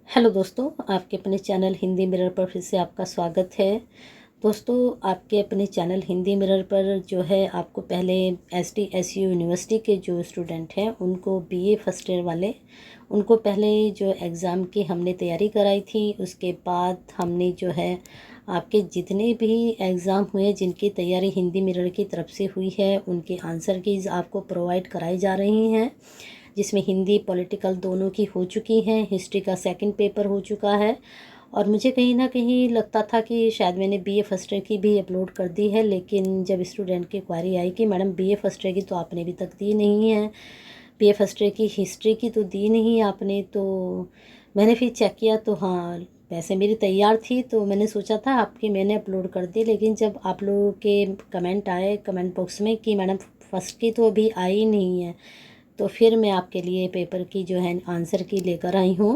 Hello दोस्तों, आपके अपने चैनल हिंदी मिरर पर फिर से आपका स्वागत है। दोस्तों, आपके अपने चैनल हिंदी मिरर पर जो है आपको पहले STSU यूनिवर्सिटी के जो स्टूडेंट हैं उनको BA फर्स्ट ईयर वाले उनको पहले जो एग्ज़ाम की हमने तैयारी कराई थी। उसके बाद हमने जो है आपके जितने भी एग्ज़ाम हुए जिनकी तैयारी हिंदी मिरर की तरफ से हुई है उनके आंसर कीज़ आपको प्रोवाइड कराई जा रही हैं, जिसमें हिंदी पॉलिटिकल दोनों की हो चुकी हैं। हिस्ट्री का सेकंड पेपर हो चुका है और मुझे कहीं ना कहीं लगता था कि शायद मैंने BA फर्स्ट ईयर की भी अपलोड कर दी है, लेकिन जब स्टूडेंट की क्वारी आई कि मैडम BA फर्स्ट ईयर की तो आपने अभी तक दी नहीं है, BA फर्स्ट ईयर की हिस्ट्री की तो दी नहीं आपने, तो मैंने फिर चेक किया तो हाँ, वैसे मेरी तैयार थी तो मैंने सोचा था आपकी मैंने अपलोड कर दी। लेकिन जब आप लोगों के कमेंट आए कमेंट बॉक्स में कि मैडम फर्स्ट की तो अभी आई नहीं है, तो फिर मैं आपके लिए पेपर की जो है आंसर की लेकर आई हूँ।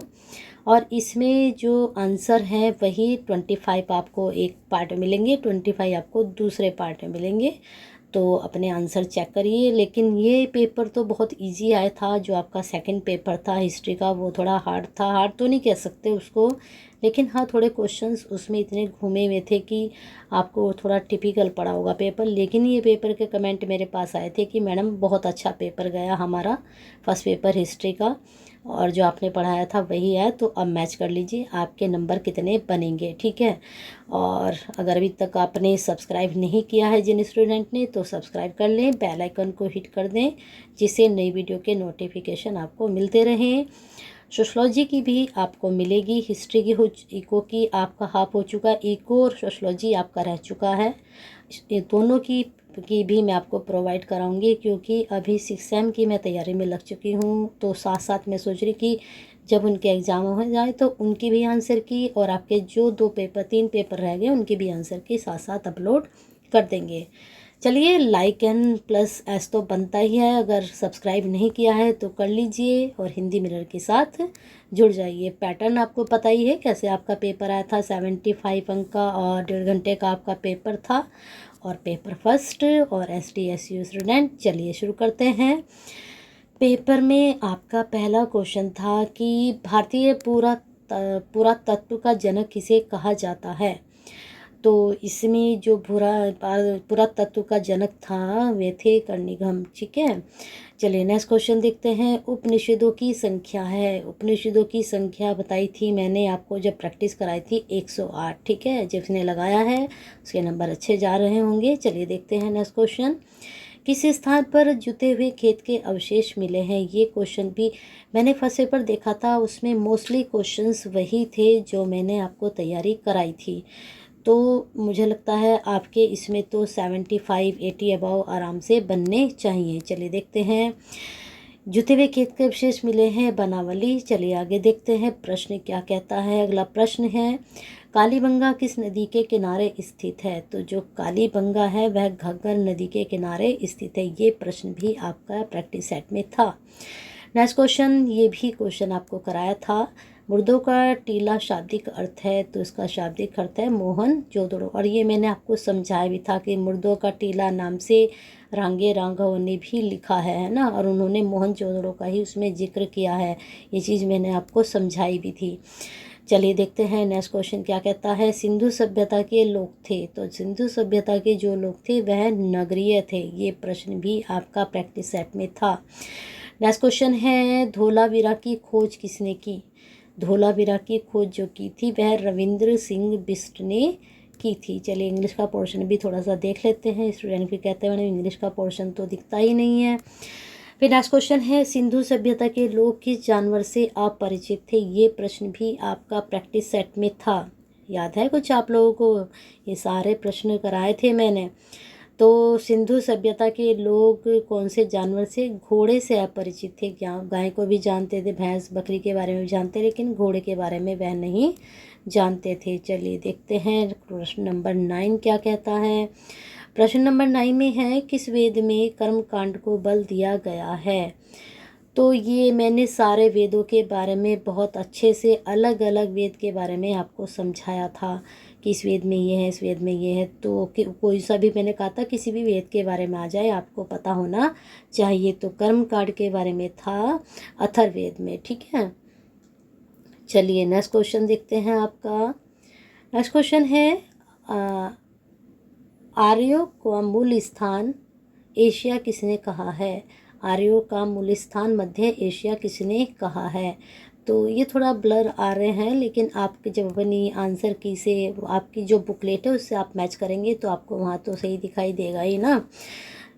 और इसमें जो आंसर है वही 25 आपको एक पार्ट में मिलेंगे, 25 आपको दूसरे पार्ट में मिलेंगे, तो अपने आंसर चेक करिए। लेकिन ये पेपर तो बहुत इजी आया था। जो आपका सेकंड पेपर था हिस्ट्री का वो थोड़ा हार्ड था, हार्ड तो नहीं कह सकते उसको, लेकिन हाँ थोड़े क्वेश्चंस उसमें इतने घूमे हुए थे कि आपको थोड़ा टिपिकल पड़ा होगा पेपर। लेकिन ये पेपर के कमेंट मेरे पास आए थे कि मैडम बहुत अच्छा पेपर गया हमारा फर्स्ट पेपर हिस्ट्री का, और जो आपने पढ़ाया था वही है, तो अब मैच कर लीजिए आपके नंबर कितने बनेंगे, ठीक है। और अगर अभी तक आपने सब्सक्राइब नहीं किया है जिन स्टूडेंट ने, तो सब्सक्राइब कर लें, बेल आइकन को हिट कर दें, जिससे नई वीडियो के नोटिफिकेशन आपको मिलते रहें। सोशलॉजी की भी आपको मिलेगी, हिस्ट्री की हो, इको की आपका हाफ हो चुका है, इको और सोशलॉजी आपका रह चुका है। ये दोनों की भी मैं आपको प्रोवाइड कराऊंगी, क्योंकि अभी 6 सेम की मैं तैयारी में लग चुकी हूँ, तो साथ साथ मैं सोच रही कि जब उनके एग्ज़ाम हो जाए तो उनकी भी आंसर की और आपके जो 2 पेपर 3 पेपर रह गए उनकी भी आंसर की साथ साथ अपलोड कर देंगे। चलिए, लाइक एंड प्लस एस तो बनता ही है, अगर सब्सक्राइब नहीं किया है तो कर लीजिए और हिंदी मिरर के साथ जुड़ जाइए। पैटर्न आपको पता ही है कैसे आपका पेपर आया था, 75 अंक का और 1.5 घंटे का आपका पेपर था और पेपर फर्स्ट और STSU स्टूडेंट। चलिए शुरू करते हैं। पेपर में आपका पहला क्वेश्चन था कि भारतीय पुरातत्व का जनक किसे कहा जाता है। तो इसमें जो पुरातत्व का जनक था वे थे कर्णिघन, ठीक है। चलिए नेक्स्ट क्वेश्चन देखते हैं। उपनिषदों की संख्या है, उपनिषदों की संख्या बताई थी मैंने आपको जब प्रैक्टिस कराई थी 108, ठीक है। जिसने लगाया है उसके नंबर अच्छे जा रहे होंगे। चलिए देखते हैं नेक्स्ट क्वेश्चन। किस स्थान पर जुते हुए खेत के अवशेष मिले हैं। ये क्वेश्चन भी मैंने फर्स्ट पेपर देखा था, उसमें मोस्टली क्वेश्चंस वही थे जो मैंने आपको तैयारी कराई थी, तो मुझे लगता है आपके इसमें तो 75-80 अबाव आराम से बनने चाहिए। चलिए देखते हैं। जुते हुए खेत के अवशेष मिले हैं बनावली। चलिए आगे देखते हैं प्रश्न क्या कहता है। अगला प्रश्न है, कालीबंगा किस नदी के किनारे स्थित है। तो जो कालीबंगा है वह घग्गर नदी के किनारे स्थित है। ये प्रश्न भी आपका प्रैक्टिस सेट में था। नेक्स्ट क्वेश्चन, ये भी क्वेश्चन आपको कराया था। मुर्दों का टीला शाब्दिक अर्थ है, तो इसका शाब्दिक अर्थ है मोहन जोदड़ो। और ये मैंने आपको समझाया भी था कि मुर्दों का टीला नाम से रांगे राघव ने भी लिखा है ना, और उन्होंने मोहन जोदड़ो का ही उसमें जिक्र किया है। ये चीज़ मैंने आपको समझाई भी थी। चलिए देखते हैं नेक्स्ट क्वेश्चन क्या कहता है। सिंधु सभ्यता के लोग थे, तो सिंधु सभ्यता के जो लोग थे वह नगरीय थे। ये प्रश्न भी आपका प्रैक्टिस सेट में था। नेक्स्ट क्वेश्चन है, धोलावीरा की खोज किसने की। धोलावीरा की खोज जो की थी वह रविंद्र सिंह बिष्ट ने की थी। चलिए इंग्लिश का पोर्शन भी थोड़ा सा देख लेते हैं। स्टूडेंट भी कहते हैं मैंने इंग्लिश का पोर्शन तो दिखता ही नहीं है। फिर नेक्स्ट क्वेश्चन है, सिंधु सभ्यता के लोग किस जानवर से अपरिचित थे। ये प्रश्न भी आपका प्रैक्टिस सेट में था। याद है कुछ आप लोगों को, ये सारे प्रश्न कराए थे मैंने। तो सिंधु सभ्यता के लोग कौन से जानवर से, घोड़े से अपरिचित थे। क्या गाय को भी जानते थे, भैंस बकरी के बारे में भी जानते, लेकिन घोड़े के बारे में वह नहीं जानते थे। चलिए देखते हैं प्रश्न नंबर 9 क्या कहता है। प्रश्न नंबर 9 में है, किस वेद में कर्म कांड को बल दिया गया है। तो ये मैंने सारे वेदों के बारे में बहुत अच्छे से अलग अलग वेद के बारे में आपको समझाया था कि इस वेद में ये है, इस वेद में ये है। तो कोई सा भी मैंने कहा था किसी भी वेद के बारे में आ जाए आपको पता होना चाहिए। तो कर्म कांड के बारे में था अथर्ववेद में, ठीक है। चलिए नेक्स्ट क्वेश्चन देखते हैं आपका। नेक्स्ट क्वेश्चन है आर्यों का मूल स्थान एशिया किसने कहा है? आर्यों का मूल स्थान मध्य एशिया किसने कहा है? तो ये थोड़ा ब्लर आ रहे हैं, लेकिन आपके जब अपनी आंसर की से आपकी जो बुकलेट है उससे आप मैच करेंगे तो आपको वहाँ तो सही दिखाई देगा ही ना।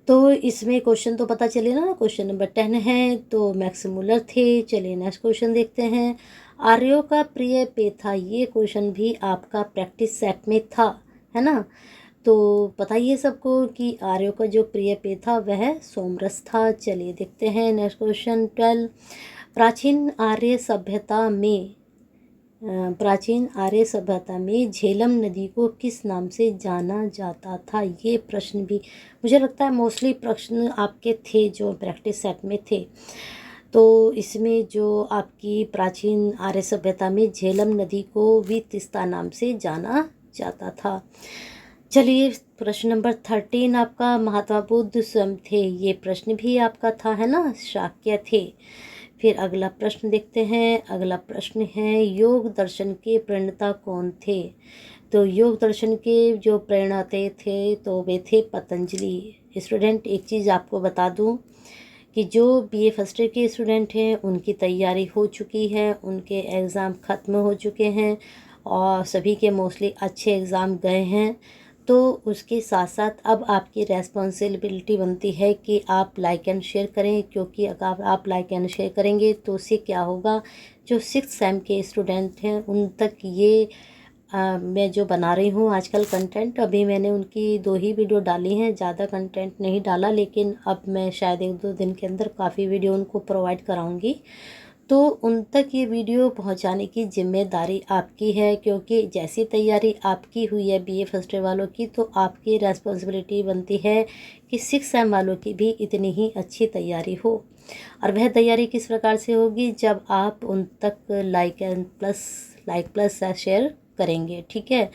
तो इसमें क्वेश्चन तो पता चले ना, क्वेश्चन नंबर 10 है, तो मैक्स मुलर थे। चलिए नेक्स्ट क्वेश्चन देखते हैं। आर्यों का प्रिय पेय था, ये क्वेश्चन भी आपका प्रैक्टिस सेट में था, है ना। तो बताइए सबको कि आर्यों का जो प्रिय पेय था वह सोमरस था। चलिए देखते हैं नेक्स्ट क्वेश्चन 12। प्राचीन आर्य सभ्यता में झेलम नदी को किस नाम से जाना जाता था? ये प्रश्न भी मुझे लगता है मोस्टली प्रश्न आपके थे जो प्रैक्टिस सेट में थे। तो इसमें जो आपकी प्राचीन आर्य सभ्यता में झेलम नदी को भी तीस्ता नाम से जाना जाता था। चलिए प्रश्न नंबर 13 आपका, महात्मा बुद्ध स्वयं थे, ये प्रश्न भी आपका था, है ना, शाक्य थे। फिर अगला प्रश्न देखते हैं। अगला प्रश्न है योग दर्शन के प्रणेता कौन थे? तो योग दर्शन के जो प्रणेता थे तो वे थे पतंजलि। स्टूडेंट एक चीज़ आपको बता दूं कि जो बीए फर्स्ट ईयर के स्टूडेंट हैं उनकी तैयारी हो चुकी है, उनके एग्ज़ाम ख़त्म हो चुके हैं और सभी के मोस्टली अच्छे एग्ज़ाम गए हैं। तो उसके साथ साथ अब आपकी रेस्पॉन्सिबिलिटी बनती है कि आप लाइक एंड शेयर करें, क्योंकि अगर आप लाइक एंड शेयर करेंगे तो उससे क्या होगा, जो 6th सेम के स्टूडेंट हैं उन तक ये मैं जो बना रही हूँ आजकल कंटेंट, अभी मैंने उनकी 2 ही वीडियो डाली हैं, ज़्यादा कंटेंट नहीं डाला, लेकिन अब मैं शायद 1-2 दिन के अंदर काफ़ी वीडियो उनको प्रोवाइड कराऊंगी। तो उन तक ये वीडियो पहुंचाने की जिम्मेदारी आपकी है, क्योंकि जैसी तैयारी आपकी हुई है बीए फर्स्ट ईयर वालों की, तो आपकी रेस्पॉन्सिबिलिटी बनती है कि 6th सेम वालों की भी इतनी ही अच्छी तैयारी हो। और वह तैयारी किस प्रकार से होगी, जब आप उन तक लाइक प्लस शेयर करेंगे, ठीक है।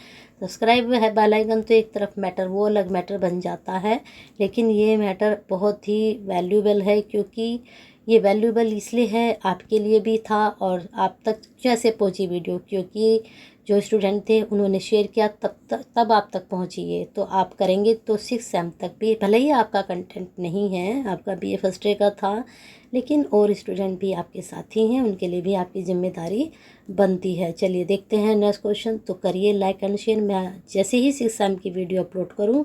सब्सक्राइब है बेल आइकन तो एक तरफ मैटर, वो अलग मैटर बन जाता है, लेकिन ये मैटर बहुत ही वैल्यूबल है, क्योंकि ये वैल्यूबल इसलिए है, आपके लिए भी था और आप तक कैसे पहुंची वीडियो, क्योंकि जो स्टूडेंट थे उन्होंने शेयर किया तब आप तक पहुंची है। तो आप करेंगे तो 6th सेम तक भी, भले ही आपका कंटेंट नहीं है, आपका बीए फर्स्ट ईयर का था, लेकिन और स्टूडेंट भी आपके साथी हैं, उनके लिए भी आपकी जिम्मेदारी बनती है। चलिए देखते हैं नेक्स्ट क्वेश्चन। तो करिए लाइक एंड शेयर। मैं जैसे ही 6th सेम की वीडियो अपलोड करूँ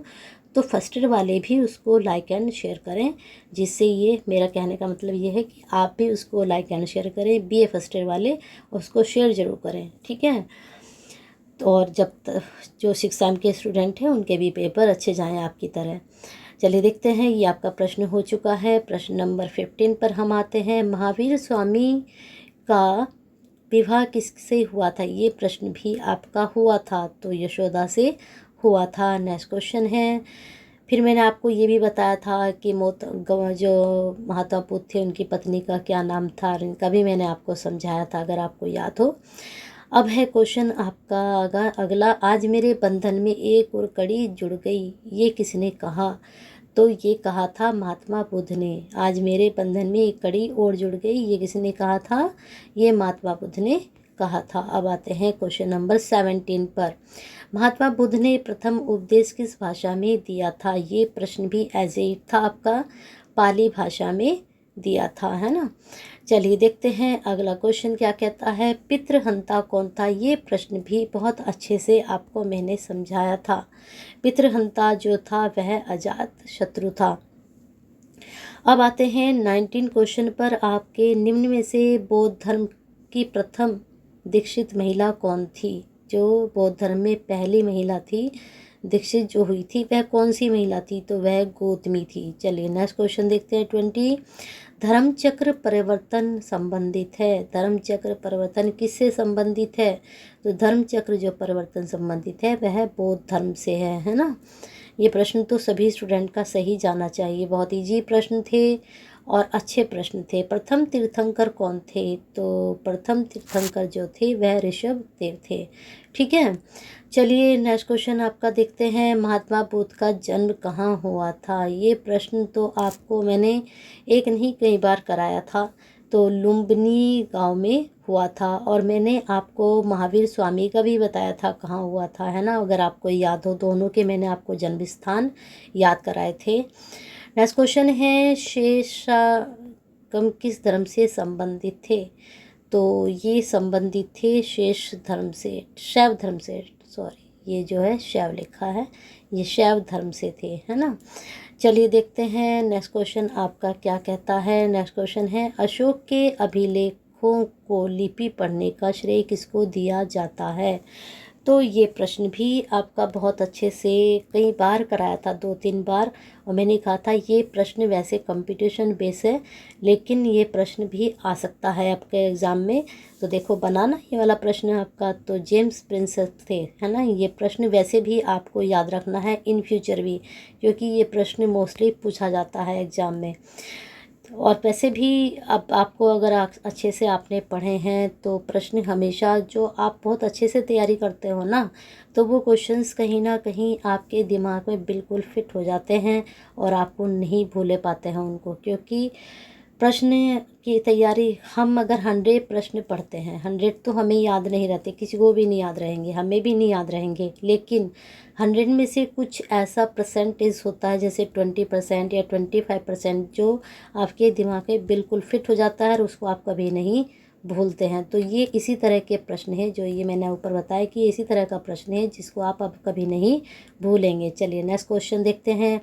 तो फर्स्ट ईयर वाले भी उसको लाइक एंड शेयर करें, जिससे ये मेरा कहने का मतलब ये है कि आप भी उसको लाइक एंड शेयर करें, बीए फर्स्ट ईयर वाले उसको शेयर ज़रूर करें, ठीक है। तो और जब तक जो 6th सेम के स्टूडेंट हैं उनके भी पेपर अच्छे जाएं आपकी तरह। चलिए देखते हैं, ये आपका प्रश्न हो चुका है। प्रश्न नंबर 15 पर हम आते हैं। महावीर स्वामी का विवाह किससे हुआ था? ये प्रश्न भी आपका हुआ था, तो यशोदा से हुआ था। नेक्स्ट क्वेश्चन है। फिर मैंने आपको ये भी बताया था कि जो महात्मा बुद्ध थे उनकी पत्नी का क्या नाम था, इनका भी मैंने आपको समझाया था, अगर आपको याद हो। अब है क्वेश्चन आपका अगला, आज मेरे बंधन में एक और कड़ी जुड़ गई, ये किसने कहा? तो ये कहा था महात्मा बुद्ध ने। आज मेरे बंधन में एक कड़ी और जुड़ गई, ये किसने कहा था? ये महात्मा बुद्ध ने कहा था। अब आते हैं क्वेश्चन नंबर 17 पर। महात्मा बुद्ध ने प्रथम उपदेश किस भाषा में दिया था? ये प्रश्न भी एज इट था आपका, पाली भाषा में दिया था, है ना। चलिए देखते हैं अगला क्वेश्चन क्या कहता है। पितृहंता कौन था? ये प्रश्न भी बहुत अच्छे से आपको मैंने समझाया था। पितृहंता जो था वह अजात शत्रु था। अब आते हैं 19 क्वेश्चन पर। आपके निम्न में से बौद्ध धर्म की प्रथम दीक्षित महिला कौन थी? जो बौद्ध धर्म में पहली महिला थी दीक्षित जो हुई थी, वह कौन सी महिला थी? तो वह गौतमी थी। चलिए नेक्स्ट क्वेश्चन देखते हैं 20। धर्मचक्र परिवर्तन संबंधित है। धर्मचक्र परिवर्तन किससे संबंधित है? तो धर्मचक्र जो परिवर्तन संबंधित है वह बौद्ध धर्म से है ना। ये प्रश्न तो सभी स्टूडेंट का सही जाना चाहिए, बहुत इजी प्रश्न थे और अच्छे प्रश्न थे। प्रथम तीर्थंकर कौन थे? तो प्रथम तीर्थंकर जो थे वह ऋषभ देव थे, ठीक है। चलिए नेक्स्ट क्वेश्चन आपका देखते हैं। महात्मा बुद्ध का जन्म कहाँ हुआ था? ये प्रश्न तो आपको मैंने एक नहीं कई बार कराया था। तो लुम्बिनी गांव में हुआ था, और मैंने आपको महावीर स्वामी का भी बताया था कहाँ हुआ था, है ना, अगर आपको याद हो। दोनों के मैंने आपको जन्म स्थान याद कराए थे। नेक्स्ट क्वेश्चन है, शेषागम किस धर्म से संबंधित थे? तो ये संबंधित थे शेष धर्म से, शैव धर्म से, सॉरी ये जो है शैव लिखा है, ये शैव धर्म से थे, है ना। चलिए देखते हैं नेक्स्ट क्वेश्चन आपका क्या कहता है। नेक्स्ट क्वेश्चन है, अशोक के अभिलेखों को लिपि पढ़ने का श्रेय किसको दिया जाता है? तो ये प्रश्न भी आपका बहुत अच्छे से कई बार कराया था, 2-3 बार, और मैंने कहा था ये प्रश्न वैसे कंपटीशन बेस है, लेकिन ये प्रश्न भी आ सकता है आपके एग्ज़ाम में। तो देखो बनाना ये वाला प्रश्न आपका, तो जेम्स प्रिंसेप थे, है ना। ये प्रश्न वैसे भी आपको याद रखना है इन फ्यूचर भी, क्योंकि ये प्रश्न मोस्टली पूछा जाता है एग्ज़ाम में। और वैसे भी अब आपको अगर अच्छे से आपने पढ़े हैं तो प्रश्न हमेशा, जो आप बहुत अच्छे से तैयारी करते हो ना, तो वो क्वेश्चंस कहीं ना कहीं आपके दिमाग में बिल्कुल फिट हो जाते हैं और आपको नहीं भूले पाते हैं उनको। क्योंकि प्रश्न की तैयारी, हम अगर 100 प्रश्न पढ़ते हैं, 100 तो हमें याद नहीं रहते, किसी को भी नहीं याद रहेंगे, हमें भी नहीं याद रहेंगे, लेकिन 100 में से कुछ ऐसा परसेंटेज होता है, जैसे 20% या 25%, जो आपके दिमाग में बिल्कुल फिट हो जाता है और उसको आप कभी नहीं भूलते हैं। तो ये इसी तरह के प्रश्न है, जो ये मैंने ऊपर बताया कि इसी तरह का प्रश्न है जिसको आप अब कभी नहीं भूलेंगे। चलिए नेक्स्ट क्वेश्चन देखते हैं।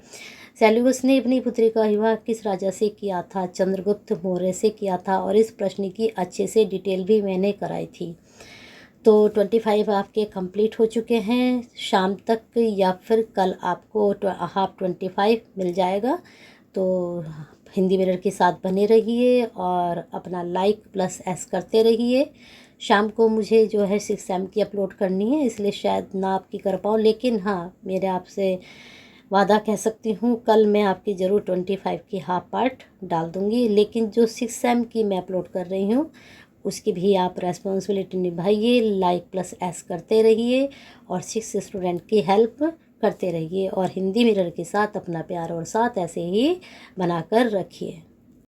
सेल्यूकस ने अपनी पुत्री का विवाह किस राजा से किया था? चंद्रगुप्त मौर्य से किया था, और इस प्रश्न की अच्छे से डिटेल भी मैंने कराई थी। तो 25 आपके कंप्लीट हो चुके हैं। शाम तक या फिर कल आपको हाफ 25 मिल जाएगा। तो हिंदी मिरर के साथ बने रहिए और अपना लाइक प्लस एस करते रहिए। शाम को मुझे जो है 6 एम की अपलोड करनी है, इसलिए शायद ना आपकी कर पाऊँ, लेकिन हाँ मेरे आपसे वादा कह सकती हूँ कल मैं आपकी ज़रूर 25 की हाफ पार्ट डाल दूँगी। लेकिन जो 6 एम की मैं अपलोड कर रही हूँ उसकी भी आप रेस्पॉन्सिबिलिटी निभाइए, लाइक प्लस एस करते रहिए और 6 स्टूडेंट की हेल्प करते रहिए, और हिंदी मिरर के साथ अपना प्यार और साथ ऐसे ही बनाकर रखिए।